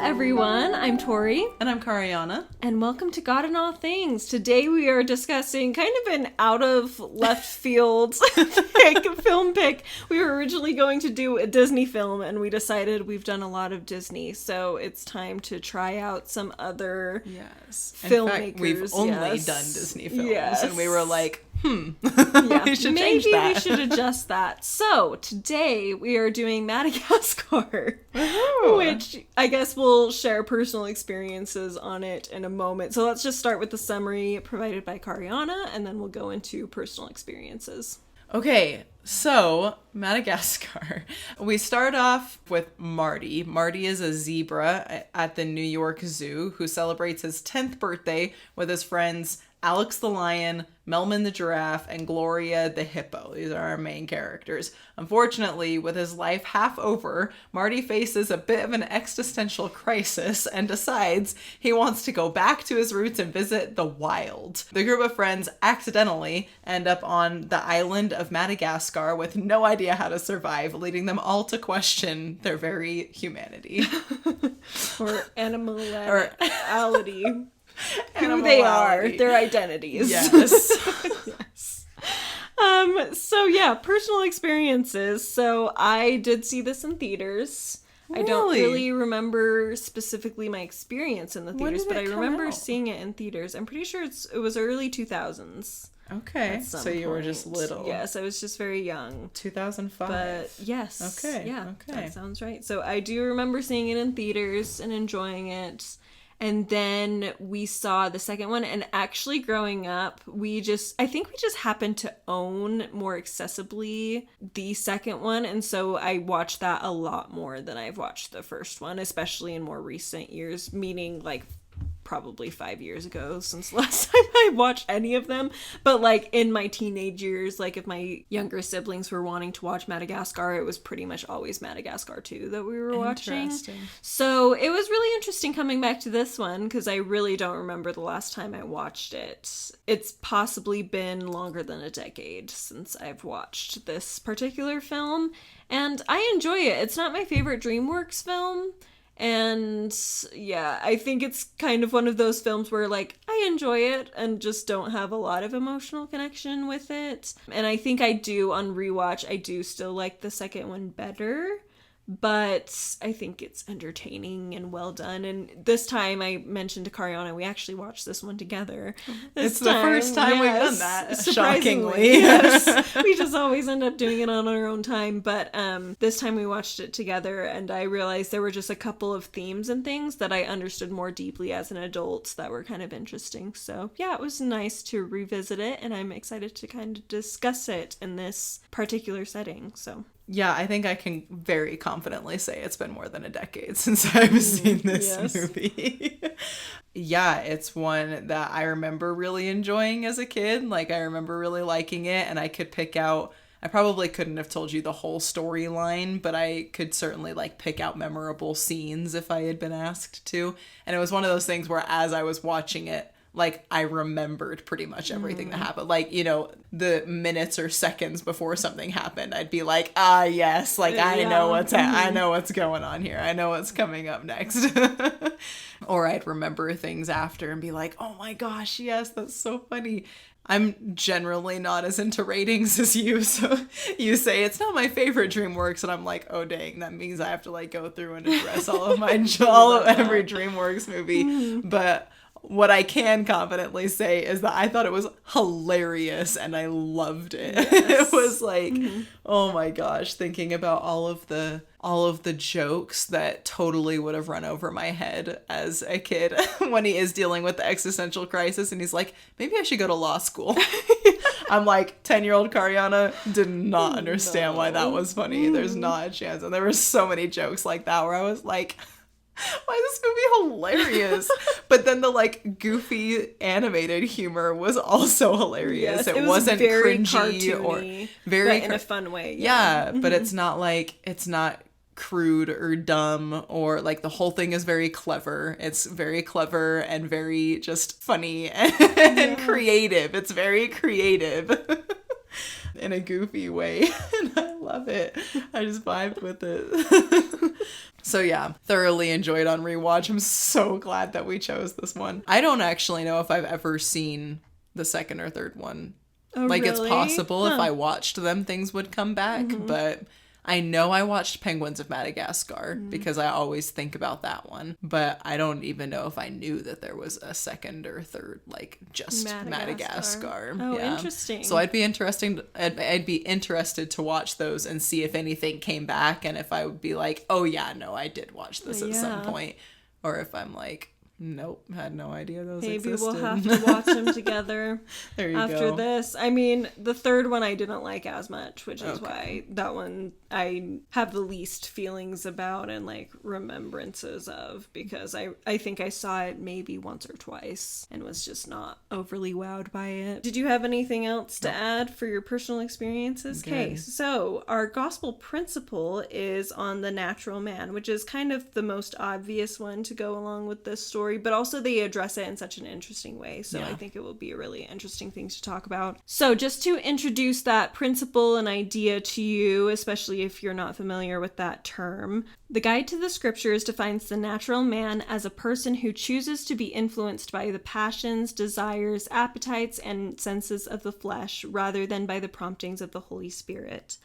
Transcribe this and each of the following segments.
everyone. I'm Tori. And I'm Kariana. And welcome to God in All Things. Today we are discussing kind of an out of left field film pick. We were originally going to do a Disney film and we decided we've done a lot of Disney. So it's time to try out some other filmmakers. In fact, we've only done Disney films. Yes. And we were like, yeah, we should maybe change that. we should adjust that. So today we are doing Madagascar, which I guess we'll share personal experiences on it in a moment. So let's just start with the summary provided by Kariana, and then we'll go into personal experiences. Okay, so Madagascar. We start off with Marty. Marty is a zebra at the New York Zoo who celebrates his 10th birthday with his friends Alex the lion, Melman the giraffe, and Gloria the hippo. These are our main characters. Unfortunately, with his life half over, Marty faces a bit of an existential crisis and decides he wants to go back to his roots and visit the wild. The group of friends accidentally end up on the island of Madagascar with no idea how to survive, leading them all to question their very humanity. Or animality. Who they are, their identities. Yes. Yes. So yeah, personal experiences. So I did see this in theaters. Really? I don't really remember specifically my experience in the theaters, but I remember seeing it in theaters. I'm pretty sure it was early 2000s. Okay, so you were just little. Yes, I was just very young. 2005. But yes. Okay. Yeah, okay. That sounds right. So I do remember seeing it in theaters and enjoying it. And then we saw the second one, and actually growing up, I think we just happened to own more accessibly the second one, and so I watched that a lot more than I've watched the first one, especially in more recent years, meaning like probably 5 years ago since the last time I watched any of them. But like in my teenage years, like if my younger siblings were wanting to watch Madagascar, it was pretty much always Madagascar 2 that we were watching. So it was really interesting coming back to this one because I really don't remember the last time I watched it. It's possibly been longer than a decade since I've watched this particular film, and I enjoy it. It's not my favorite DreamWorks film. And yeah, I think it's kind of one of those films where like I enjoy it and just don't have a lot of emotional connection with it. And I think I do on rewatch, I do still like the second one better. But I think it's entertaining and well done. And this time I mentioned to Kariana, we actually watched this one together. It's the first time we've done that, shockingly. Yes. We just always end up doing it on our own time. But this time we watched it together and I realized there were just a couple of themes and things that I understood more deeply as an adult that were kind of interesting. So yeah, it was nice to revisit it and I'm excited to kind of discuss it in this particular setting. So yeah, I think I can very confidently say it's been more than a decade since I've seen this movie. Yeah, it's one that I remember really enjoying as a kid. Like, I remember really liking it, and I could pick out... I probably couldn't have told you the whole storyline, but I could certainly, like, pick out memorable scenes if I had been asked to. And it was one of those things where as I was watching it, like, I remembered pretty much everything that happened. Like, you know, the minutes or seconds before something happened, I'd be like, yes, like, I know I know what's going on here. I know what's coming up next. Or I'd remember things after and be like, oh my gosh, yes, that's so funny. I'm generally not as into ratings as you, so you say it's not my favorite DreamWorks, and I'm like, oh dang, that means I have to like go through and address all of every DreamWorks movie. But what I can confidently say is that I thought it was hilarious and I loved it. Yes. It was like, oh my gosh, thinking about all of the jokes that totally would have run over my head as a kid when he is dealing with the existential crisis and he's like, maybe I should go to law school. I'm like, 10-year-old Kariana did not understand why that was funny. There's not a chance. And there were so many jokes like that where I was like, why is this movie hilarious? But then the like goofy animated humor was also hilarious. Yes, it wasn't very cringy or very in a fun way. Yeah, but it's not crude or dumb or like the whole thing is very clever. It's very clever and very just funny and creative. It's very creative in a goofy way. And I love it. I just vibed with it. So yeah, thoroughly enjoyed on rewatch. I'm so glad that we chose this one. I don't actually know if I've ever seen the second or third one. Oh, like, really? it's possible if I watched them, things would come back, but I know I watched Penguins of Madagascar because I always think about that one, but I don't even know if I knew that there was a second or third, like, just Madagascar. Oh, interesting. So I'd be interested to watch those and see if anything came back, and if I would be like, oh yeah, no, I did watch this at some point, or if I'm like, nope, had no idea those existed. Maybe we'll have to watch them together after go. this. I mean, the third one I didn't like as much, which is why that one I have the least feelings about and, like, remembrances of, because I think I saw it maybe once or twice and was just not overly wowed by it. Did you have anything else to add for your personal experiences? Okay, so our gospel principle is on the natural man, which is kind of the most obvious one to go along with this story, but also they address it in such an interesting way. So I think it will be a really interesting thing to talk about. So just to introduce that principle and idea to you, especially if you're not familiar with that term, the Guide to the Scriptures defines the natural man as a person who chooses to be influenced by the passions, desires, appetites, and senses of the flesh rather than by the promptings of the Holy Spirit.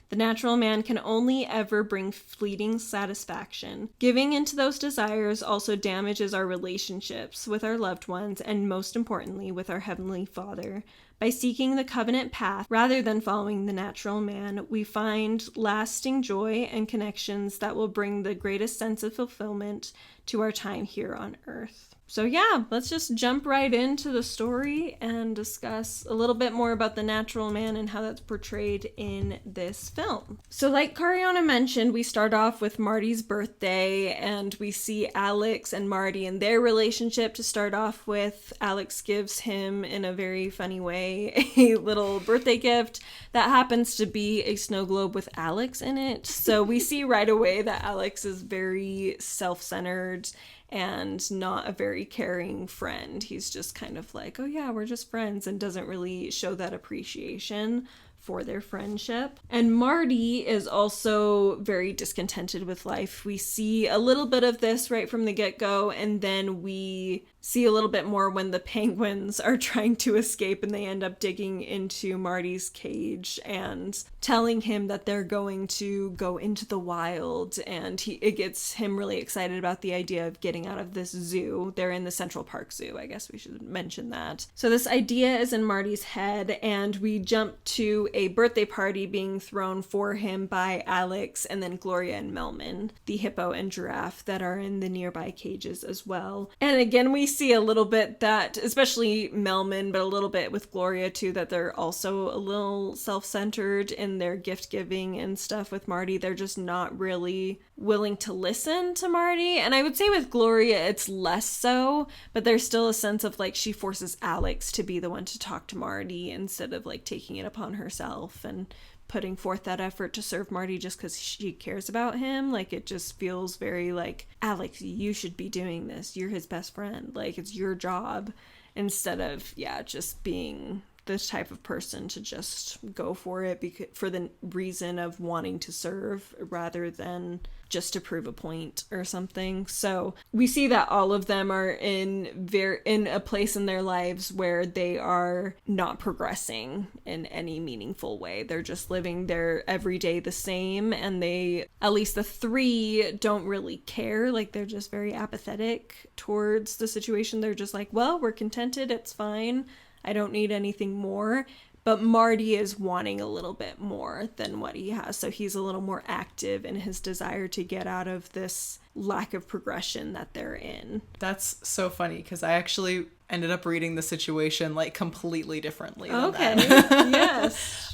The natural man can only ever bring fleeting satisfaction. Giving into those desires also damages our relationships with our loved ones and, most importantly, with our Heavenly Father. By seeking the covenant path rather than following the natural man, we find lasting joy and connections that will bring the greatest sense of fulfillment to our time here on earth. So yeah, let's just jump right into the story and discuss a little bit more about the natural man and how that's portrayed in this film. So like Kariana mentioned, we start off with Marty's birthday and we see Alex and Marty and their relationship to start off with. Alex gives him, in a very funny way, a little birthday gift that happens to be a snow globe with Alex in it. So we see right away that Alex is very self-centered and not a very caring friend. He's just kind of like, oh yeah, we're just friends, and doesn't really show that appreciation for their friendship. And Marty is also very discontented with life. We see a little bit of this right from the get-go, and then we see a little bit more when the penguins are trying to escape and they end up digging into Marty's cage and telling him that they're going to go into the wild, and it gets him really excited about the idea of getting out of this zoo. They're in the Central Park Zoo, I guess we should mention that. So this idea is in Marty's head, and we jump to a birthday party being thrown for him by Alex and then Gloria and Melman, the hippo and giraffe that are in the nearby cages as well. And again, we see a little bit that, especially Melman, but a little bit with Gloria too, that they're also a little self-centered in their gift giving and stuff with Marty. They're just not really willing to listen to Marty. And I would say with Gloria, it's less so, but there's still a sense of like she forces Alex to be the one to talk to Marty instead of like taking it upon herself and putting forth that effort to serve Marty just because she cares about him. Like, it just feels very like, Alex, you should be doing this. You're his best friend. Like, it's your job, instead of, just being this type of person to just go for it for the reason of wanting to serve rather than just to prove a point or something. So we see that all of them are in a place in their lives where they are not progressing in any meaningful way. They're just living their everyday the same, and they, at least the three, don't really care. Like, they're just very apathetic towards the situation. They're just like, well, we're contented, it's fine, I don't need anything more. But Marty is wanting a little bit more than what he has. So he's a little more active in his desire to get out of this lack of progression that they're in. That's so funny, because I actually ended up reading the situation like completely differently than okay. that. Yes.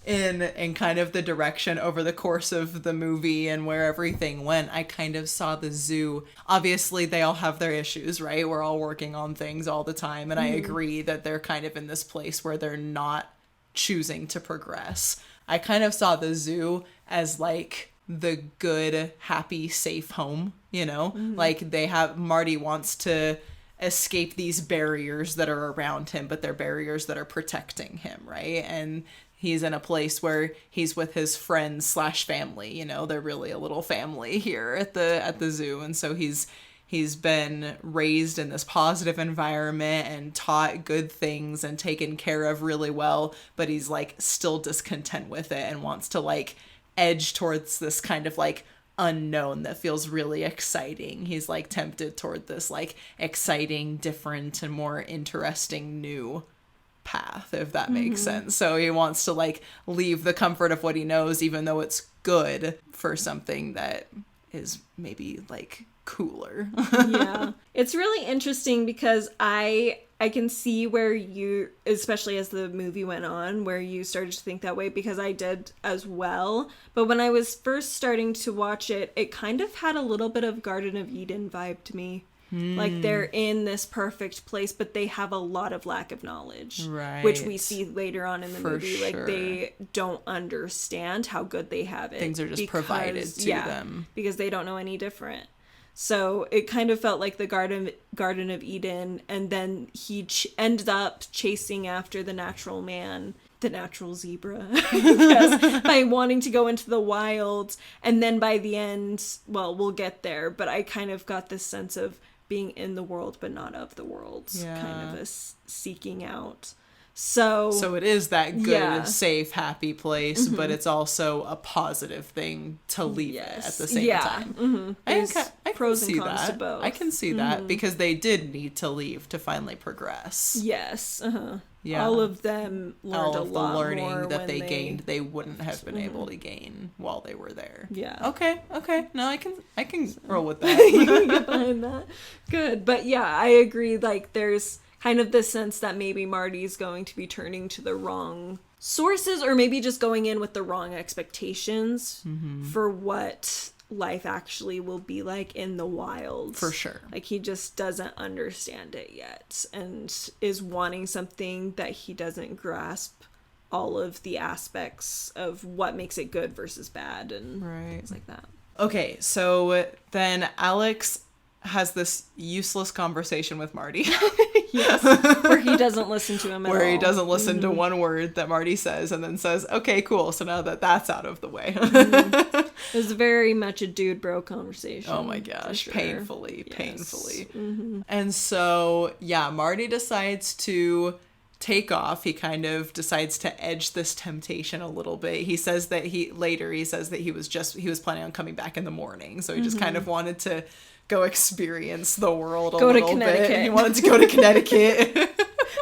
In kind of the direction over the course of the movie and where everything went, I kind of saw the zoo. Obviously, they all have their issues, right? We're all working on things all the time. And I agree that they're kind of in this place where they're not choosing to progress. I kind of saw the zoo as like the good, happy, safe home, you know? Like, Marty wants to escape these barriers that are around him, but they're barriers that are protecting him, right? And he's in a place where he's with his friends slash family. You know, they're really a little family here at the zoo. And so he's been raised in this positive environment and taught good things and taken care of really well, but he's like still discontent with it and wants to like edge towards this kind of like unknown that feels really exciting. He's like tempted toward this like exciting, different, and more interesting new path, if that makes sense. So he wants to like leave the comfort of what he knows, even though it's good, for something that is maybe like cooler. Yeah. It's really interesting because I can see where you, especially as the movie went on, where you started to think that way, because I did as well. But when I was first starting to watch it, it kind of had a little bit of Garden of Eden vibe to me. Like they're in this perfect place, but they have a lot of lack of knowledge, right? Which we see later on in the movie. Sure. Like they don't understand how good they have it. Things are just provided to them because they don't know any different. So it kind of felt like the Garden of Eden, and then he ended up chasing after the natural man, the natural zebra, by wanting to go into the wild. And then by the end, well, we'll get there, but I kind of got this sense of being in the world but not of the world, kind of a seeking out. So it is that good, safe, happy place, but it's also a positive thing to leave it at the same time. I can see that. I can see that because they did need to leave to finally progress. Yes. Yeah. All of them learned a lot more. All of the learning that they gained, they wouldn't have been able to gain while they were there. Yeah. Okay. No, I can roll with that. You can get behind that. Good. But yeah, I agree. Like there's kind of the sense that maybe Marty's going to be turning to the wrong sources, or maybe just going in with the wrong expectations for what life actually will be like in the wild. For sure. Like he just doesn't understand it yet and is wanting something that he doesn't grasp all of the aspects of what makes it good versus bad and things like that. Okay, so then Alex has this useless conversation with Marty. Yes, where he doesn't listen to him at all. Where he doesn't listen to one word that Marty says and then says, okay, cool, so now that that's out of the way. It was very much a dude bro conversation. Oh my gosh, sure. Painfully. And so, yeah, Marty decides to take off. He kind of decides to edge this temptation a little bit. He says that he was planning on coming back in the morning, so he just kind of wanted to go experience the world a little bit. He wanted to go to Connecticut.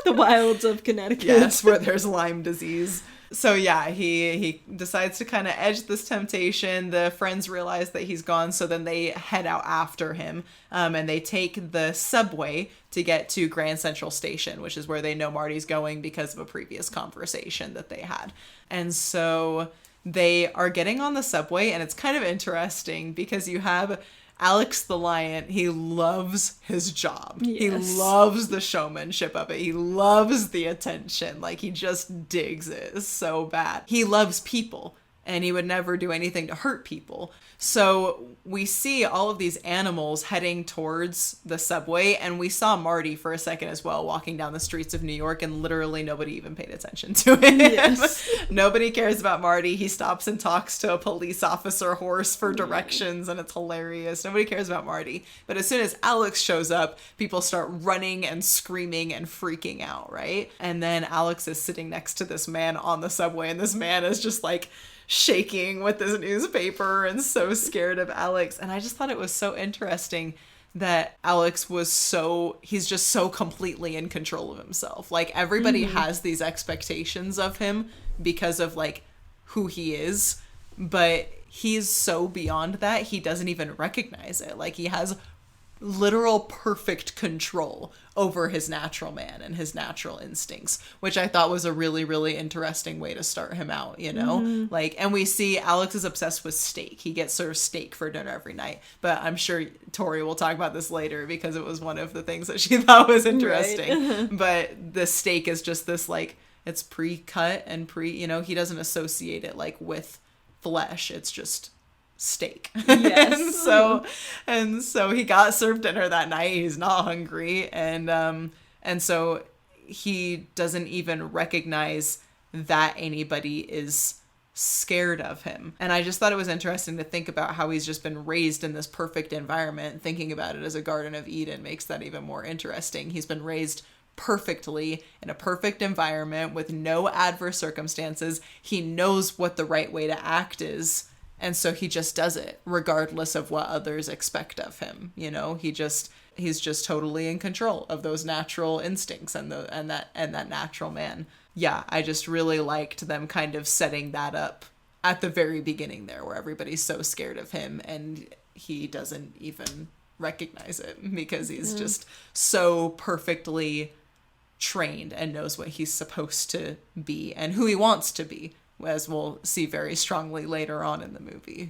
The wilds of Connecticut. Yes, where there's Lyme disease. So yeah, he decides to kind of edge this temptation. The friends realize that he's gone, so then they head out after him. And they take the subway to get to Grand Central Station, which is where they know Marty's going because of a previous conversation that they had. And so they are getting on the subway, and it's kind of interesting because you have Alex the lion. He loves his job. Yes. He loves the showmanship of it. He loves the attention. Like, he just digs it so bad. He loves people, and he would never do anything to hurt people. So we see all of these animals heading towards the subway, and we saw Marty for a second as well, walking down the streets of New York, and literally nobody even paid attention to him. Yes. Nobody cares about Marty. He stops and talks to a police officer horse for directions, and it's hilarious. Nobody cares about Marty. But as soon as Alex shows up, people start running and screaming and freaking out, right? And then Alex is sitting next to this man on the subway, and this man is just like shaking with this newspaper and so scared of Alex. And I just thought it was so interesting that Alex he's just so completely in control of himself. Like, everybody has these expectations of him because of like who he is, but he's so beyond that, he doesn't even recognize it. Like, he has literal perfect control over his natural man and his natural instincts, which I thought was a really, really interesting way to start him out, you know? Like, and we see Alex is obsessed with steak. He gets sort of steak for dinner every night, but I'm sure Tori will talk about this later because it was one of the things that she thought was interesting. Right. But the steak is just this, like, it's pre-cut and he doesn't associate it like with flesh. It's just steak. Yes. and so he got served dinner that night. He's not hungry, and so he doesn't even recognize that anybody is scared of him. And I just thought it was interesting to think about how he's just been raised in this perfect environment. Thinking about it as a Garden of Eden makes that even more interesting. He's been raised perfectly in a perfect environment with no adverse circumstances. He knows what the right way to act is, and so he just does it regardless of what others expect of him. You know, he's just totally in control of those natural instincts and that natural man. Yeah, I just really liked them kind of setting that up at the very beginning there, where everybody's so scared of him and he doesn't even recognize it because he's just so perfectly trained and knows what he's supposed to be and who he wants to be, as we'll see very strongly later on in the movie.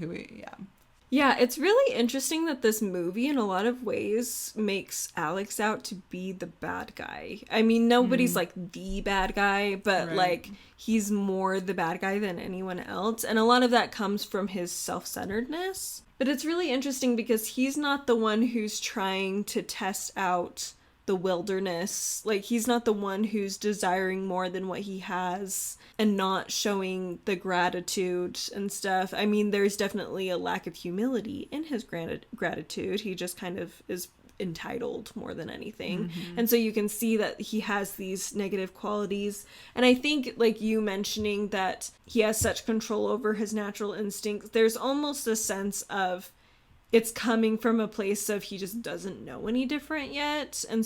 Yeah, it's really interesting that this movie in a lot of ways makes Alex out to be the bad guy. I mean, nobody's like the bad guy, but like he's more the bad guy than anyone else. And a lot of that comes from his self-centeredness. But it's really interesting because he's not the one who's trying to test out the wilderness. Like, he's not the one who's desiring more than what he has and not showing the gratitude and stuff. I mean, there's definitely a lack of humility in his gratitude. He just kind of is entitled more than anything. And so you can see that he has these negative qualities. And I think, like you mentioning that he has such control over his natural instincts, there's almost a sense of it's coming from a place of he just doesn't know any different yet. And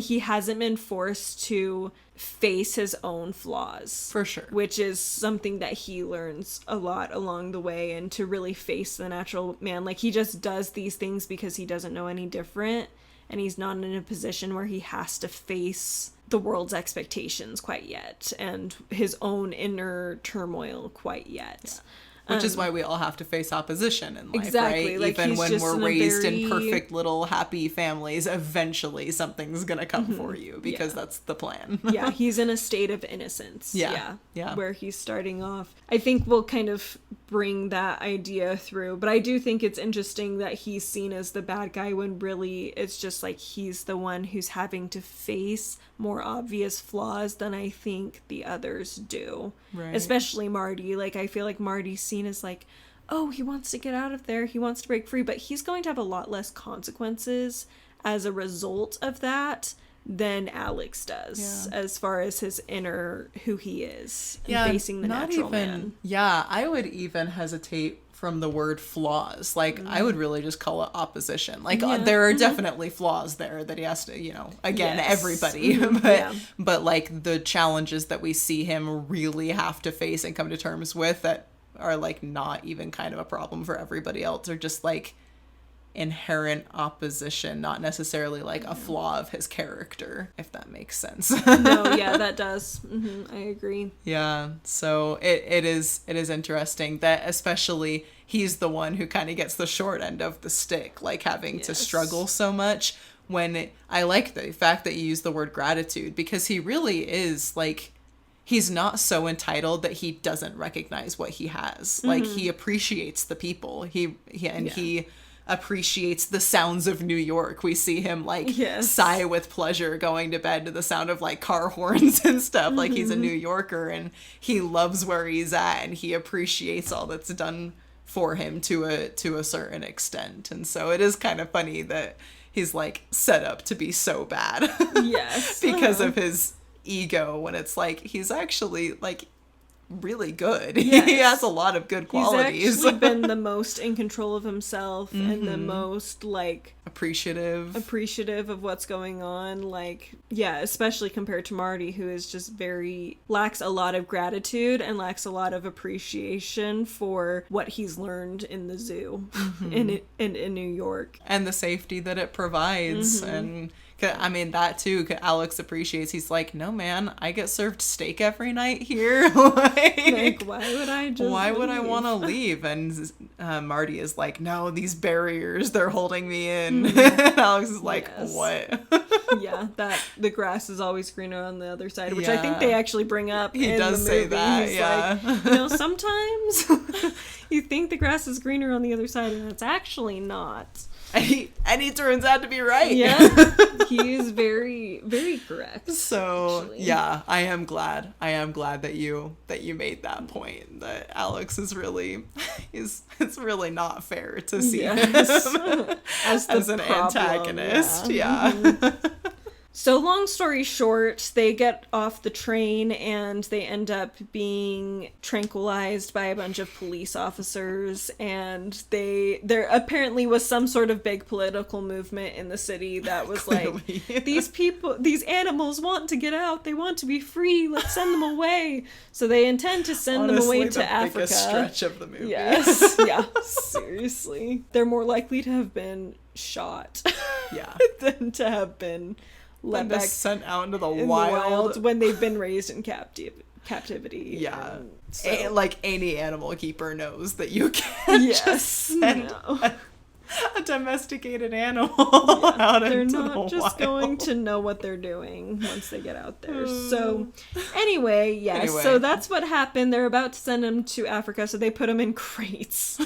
he hasn't been forced to face his own flaws. For sure. Which is something that he learns a lot along the way, and to really face the natural man. Like, he just does these things because he doesn't know any different, and he's not in a position where he has to face the world's expectations quite yet, and his own inner turmoil quite yet. Yeah. Which is why we all have to face opposition in life, exactly. right? Like, even when we're raised in perfect little happy families, eventually something's gonna come for you, because that's the plan. Yeah, he's in a state of innocence. Yeah. Where he's starting off. I think we'll kind of bring that idea through, but I do think it's interesting that he's seen as the bad guy when really it's just like he's the one who's having to face more obvious flaws than I think the others do. Right. Especially Marty. Like, I feel like Marty's seen as like, oh, he wants to get out of there, he wants to break free, but he's going to have a lot less consequences as a result of that than Alex does, as far as his inner who he is and facing the natural man. Yeah, I would even hesitate from the word flaws. Like, I would really just call it opposition. Like, there are definitely flaws there that he has to, you know, again, everybody, but like the challenges that we see him really have to face and come to terms with that are like not even kind of a problem for everybody else, are just like inherent opposition, not necessarily like a flaw of his character, if that makes sense. No, yeah, that does. I agree. Yeah, so it is interesting that especially he's the one who kind of gets the short end of the stick, like having to struggle so much. I like the fact that you use the word gratitude, because he really is like, he's not so entitled that he doesn't recognize what he has. Like, he appreciates the people. He appreciates the sounds of New York. We see him like sigh with pleasure going to bed to the sound of like car horns and stuff. Like, he's a New Yorker and he loves where he's at, and he appreciates all that's done for him to a certain extent. And so it is kind of funny that he's like set up to be so bad. Yes. Because of his ego, when it's like he's actually like really good. Yes. He has a lot of good qualities. He's actually been the most in control of himself and the most like appreciative of what's going on. Like, yeah, especially compared to Marty, who is just lacks a lot of gratitude and lacks a lot of appreciation for what he's learned in the zoo in New York, and the safety that it provides. And I mean, that too, Alex appreciates. He's like, no, man, I get served steak every night here. like, why would I want to leave? And Marty is like, no, these barriers, they're holding me in. And Alex is like, what? Yeah, that the grass is always greener on the other side, which I think they actually bring up. He does say that. He's like, sometimes You think the grass is greener on the other side, and it's actually not. And he turns out to be right. Yeah, he is very, very correct. So actually. yeah, I am glad that you made that point, that Alex is really it's really not fair to see him as an antagonist. Yeah. Mm-hmm. So long story short, they get off the train and they end up being tranquilized by a bunch of police officers, and there apparently was some sort of big political movement in the city that was like, these animals want to get out, they want to be free, let's send them away. So they intend to send them away to Africa. The biggest stretch of the movie. Yes. Yeah, seriously. They're more likely to have been shot than to have been let back sent out into the in wild. the wild when they've been raised in captivity. Yeah. So. Like any animal keeper knows that you can't just send a domesticated animal out into the wild. They're not just going to know what they're doing once they get out there. So anyway, so that's what happened. They're about to send them to Africa, so they put them in crates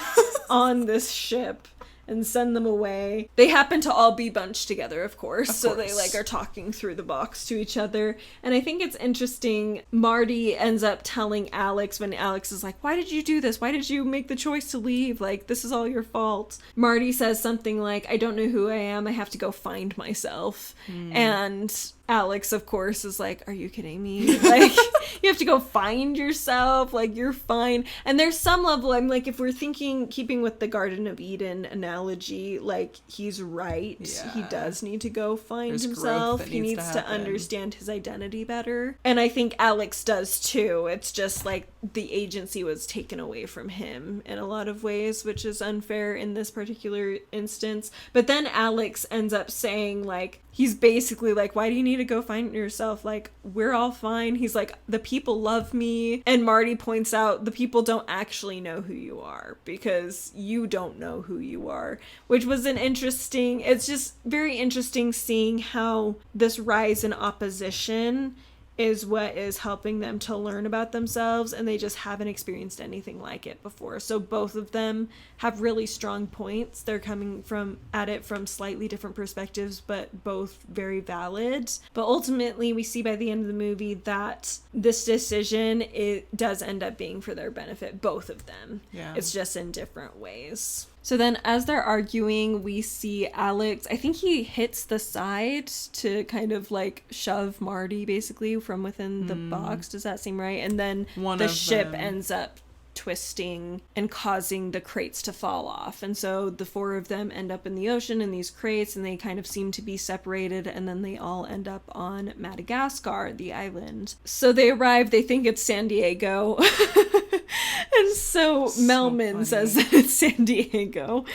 on this ship and send them away. They happen to all be bunched together, of course. So they are talking through the box to each other. And I think it's interesting, Marty ends up telling Alex, when Alex is like, why did you do this? Why did you make the choice to leave? Like, this is all your fault. Marty says something like, I don't know who I am. I have to go find myself. And Alex, of course, is like, are you kidding me? Like, you have to go find yourself. Like, you're fine. And there's some level, I'm like, if we're keeping with the Garden of Eden analogy, like, he's right. Yeah. He does need to go find himself. He needs to understand his identity better. And I think Alex does too. It's just like the agency was taken away from him in a lot of ways, which is unfair in this particular instance. But then Alex ends up saying, like, he's basically like, why do you need to go find yourself? Like, we're all fine. He's like, the people love me. And Marty points out the people don't actually know who you are because you don't know who you are, which was it's just very interesting seeing how this rise in opposition is what is helping them to learn about themselves, and they just haven't experienced anything like it before. So both of them have really strong points. They're coming at it from slightly different perspectives, but both very valid. But ultimately, we see by the end of the movie that this decision, it does end up being for their benefit, both of them. Yeah. It's just in different ways. So then as they're arguing, we see Alex, I think he hits the side to kind of like shove Marty basically from within the box. Does that seem right? And then the ship ends up twisting and causing the crates to fall off. And so the four of them end up in the ocean in these crates, and they kind of seem to be separated, and then they all end up on Madagascar, the island. So they arrive, they think it's San Diego. And so Melman says that it's San Diego.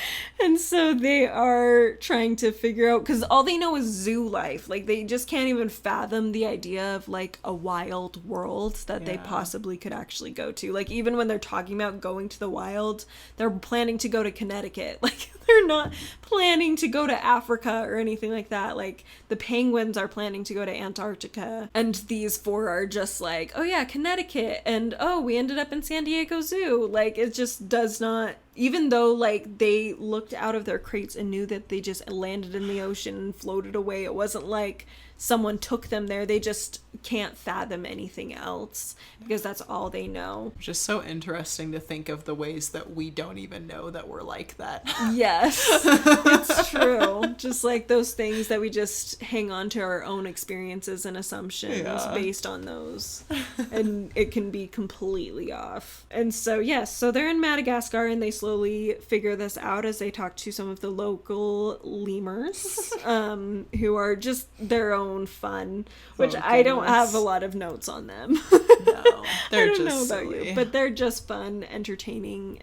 And so they are trying to figure out, because all they know is zoo life. Like, they just can't even fathom the idea of, like, a wild world that they possibly could actually go to. Like, even when they're talking about going to the wild, they're planning to go to Connecticut. Like, they're not planning to go to Africa or anything like that. Like, the penguins are planning to go to Antarctica. And these four are just like, oh yeah, Connecticut. And oh, we ended up in San Diego Zoo. Like, it just does not, even though like they looked out of their crates and knew that they just landed in the ocean and floated away, it wasn't like someone took them there. They just can't fathom anything else because that's all they know. Just so interesting to think of the ways that we don't even know that we're like that. Yes, it's true. Just like those things that we just hang on to our own experiences and assumptions based on those. And it can be completely off. And so, yes, so they're in Madagascar and they slowly figure this out as they talk to some of the local lemurs, who are just their own fun, which I don't have a lot of notes on them. No, they're just know about silly. You, but they're just fun, entertaining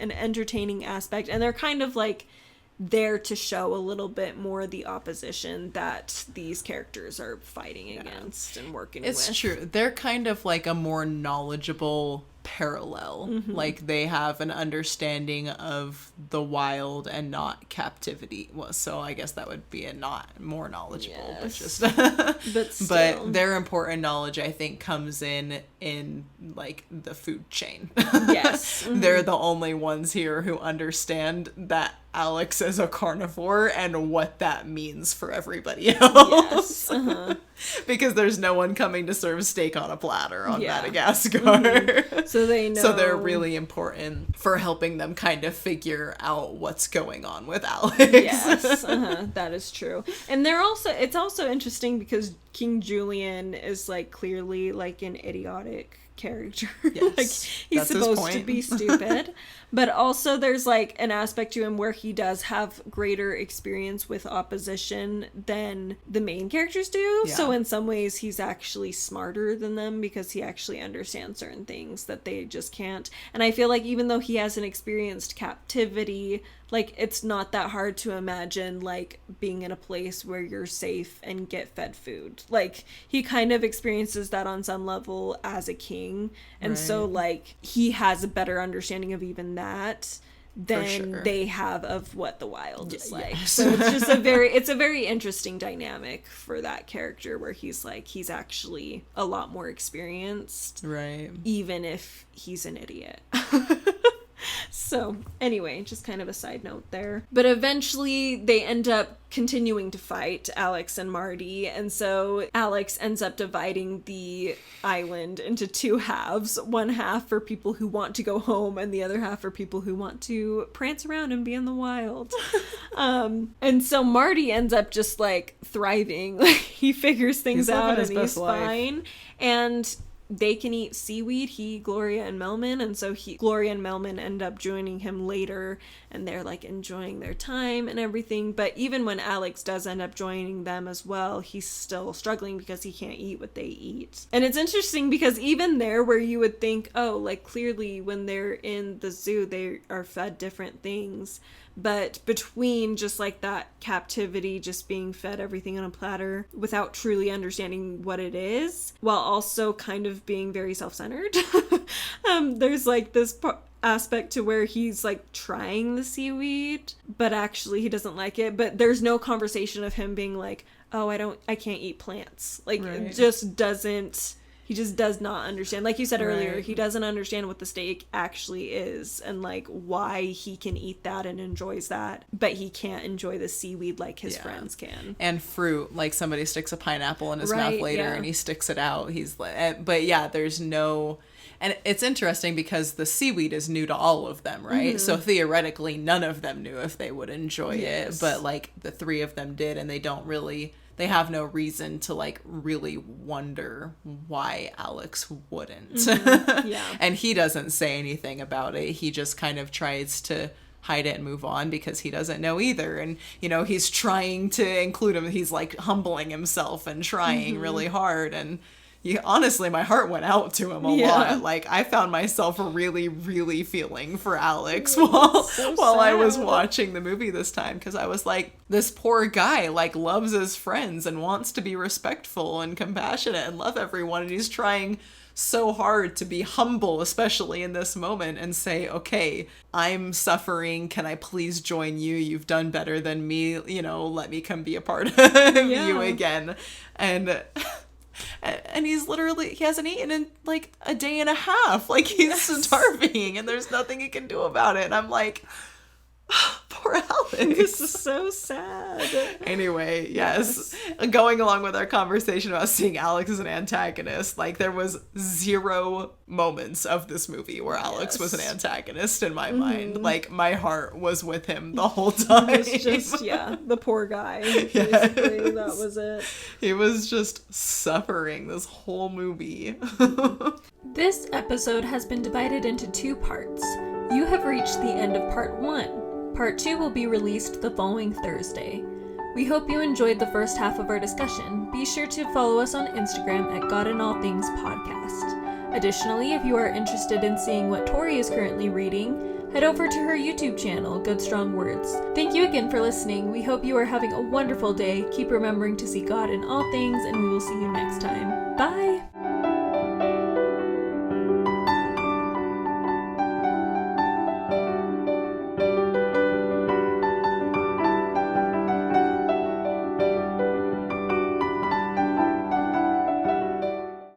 aspect, and they're kind of like there to show a little bit more the opposition that these characters are fighting against and working with. It's true. They're kind of like a more knowledgeable parallel. Like, they have an understanding of the wild and not captivity. Well, so I guess that would be a not more knowledgeable, but just but still. But their important knowledge, I think, comes in like the food chain. Yes. They're the only ones here who understand that Alex is a carnivore and what that means for everybody else. Yes. Because there's no one coming to serve steak on a platter on Madagascar. So they know. So they're really important for helping them kind of figure out what's going on with Alex. Yes, that is true. And it's also interesting because King Julian is like clearly like an idiotic character. Yes, like he's supposed to point. be stupid, but also there's like an aspect to him where he does have greater experience with opposition than the main characters do. Yeah. So in some ways he's actually smarter than them because he actually understands certain things that they just can't. And I feel like even though he hasn't experienced captivity, like it's not that hard to imagine like being in a place where you're safe and get fed food. Like he kind of experiences that on some level as a king, and so like he has a better understanding of even that than they have of what the wild is like. Yes. So it's just a very interesting dynamic for that character where he's actually a lot more experienced, Right. even if he's an idiot. So anyway, just kind of a side note there. But eventually they end up continuing to fight, Alex and Marty. And so Alex ends up dividing the island into two halves. One half for people who want to go home and the other half for people who want to prance around and be in the wild. And so Marty ends up just like thriving. Like he figures things out and he's fine. And they can eat seaweed, Gloria, and Melman, and so Gloria and Melman end up joining him later, and they're like enjoying their time and everything. But even when Alex does end up joining them as well, he's still struggling because he can't eat what they eat. And it's interesting because even there where you would think, oh, like clearly when they're in the zoo they are fed different things, but between just like that captivity, just being fed everything on a platter without truly understanding what it is, while also kind of being very self-centered, there's like this aspect to where he's like trying the seaweed, but actually he doesn't like it. But there's no conversation of him being like, oh, I can't eat plants. Like it just doesn't. He just does not understand. Like you said earlier, he doesn't understand what the steak actually is and like why he can eat that and enjoys that, but he can't enjoy the seaweed like his friends can. And fruit, like somebody sticks a pineapple in his mouth later and he sticks it out. He's like, but yeah, there's no. And it's interesting because the seaweed is new to all of them, right? Mm-hmm. So theoretically, none of them knew if they would enjoy it, but like the three of them did, and they have no reason to like really wonder why Alex wouldn't. Mm-hmm. Yeah. And he doesn't say anything about it. He just kind of tries to hide it and move on because he doesn't know either. And, you know, he's trying to include him. He's like humbling himself and trying really hard. And honestly, my heart went out to him a lot. Like, I found myself really, really feeling for Alex while I was watching the movie this time, because I was like, this poor guy, like, loves his friends and wants to be respectful and compassionate and love everyone, and he's trying so hard to be humble, especially in this moment, and say, okay, I'm suffering, can I please join you? You've done better than me, you know, let me come be a part of you again. And he's literally, he hasn't eaten in like a day and a half. Like he's starving and there's nothing he can do about it. And I'm like, oh, poor Alex. This is so sad. Anyway, yes. Going along with our conversation about seeing Alex as an antagonist, like there was 0 moments of this movie where Alex was an antagonist in my mind. Like my heart was with him the whole time. It's just, the poor guy. Basically, that was it. He was just suffering this whole movie. This episode has been divided into 2 parts. You have reached the end of part 1. Part 2 will be released the following Thursday. We hope you enjoyed the first half of our discussion. Be sure to follow us on Instagram at God in All Things Podcast. Additionally, if you are interested in seeing what Tori is currently reading, head over to her YouTube channel, Good Strong Words. Thank you again for listening. We hope you are having a wonderful day. Keep remembering to see God in all things, and we will see you next time. Bye!